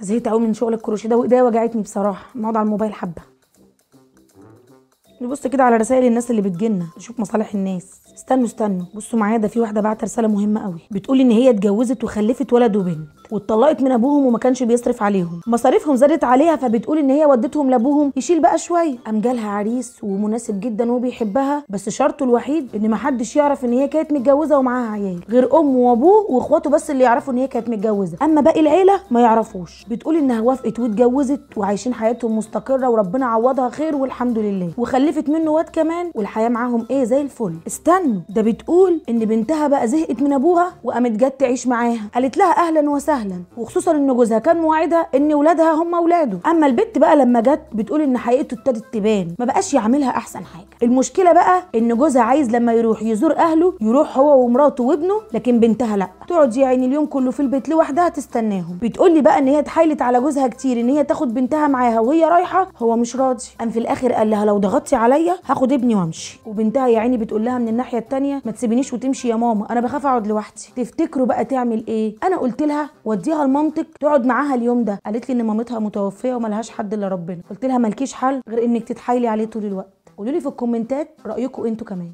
زهقت قوي من شغل الكروشيه ده وايديا وجعتني بصراحه. نقعد على الموبايل حبه نبص كده على رسائل الناس اللي بتجيلنا نشوف مصالح الناس. استنوا بصوا معايا، ده في واحده بعت رساله مهمه قوي بتقول ان هي اتجوزت وخلفت ولد وبنت واتطلقت من ابوهم وما كانش بيصرف عليهم، مصاريفهم زادت عليها، فبتقول ان هي ودتهم لابوهم يشيل بقى شويه. قام جالها عريس ومناسب جدا وبيحبها، بس شرطه الوحيد ان ما حدش يعرف ان هي كانت متجوزه ومعاها عيال غير امه وابوه واخواته، بس اللي يعرفوا ان هي كانت متجوزه، اما باقي العيله ما يعرفوش. بتقول انها وافقت واتجوزت وعايشين حياتهم مستقره وربنا عوضها خير والحمد لله، وخلفت منه واد كمان والحياه معاهم ايه زي الفل. استنوا، ده بتقول ان بنتها بقى زهقت من ابوها وقامت جت تعيش معاها، قالت لها اهلا وسهلا، وخصوصا ان جوزها كان موعدها ان ولادها هم اولاده. اما البت بقى لما جت بتقول ان حقيقته ابتدت تبان، ما بقاش يعملها احسن حاجه. المشكله بقى ان جوزها عايز لما يروح يزور اهله يروح هو ومراته وابنه، لكن بنتها لا، تقعد يعني اليوم كله في البيت لوحدها تستناهم. بتقول لي بقى ان هي اتحايلت على جوزها كتير ان هي تاخد بنتها معاها وهي رايحه، هو مش راضي. قام في الاخر قال لها لو ضغطتي عليا هاخد ابني وامشي. وبنتها يا عيني بتقول لها من الناحيه الثانيه ما تسيبنيش وتمشي يا ماما، انا بخاف اقعد لوحدي. تفتكروا بقى تعمل ايه؟ انا قلت لها وديها المنطق تقعد معاها اليوم ده، قالت لي ان مامتها متوفيه وملهاش حد الا ربنا. قلت لها مالكيش حل غير انك تتحايلي عليه طول الوقت. قولوا لي في الكومنتات رايكم انتوا كمان.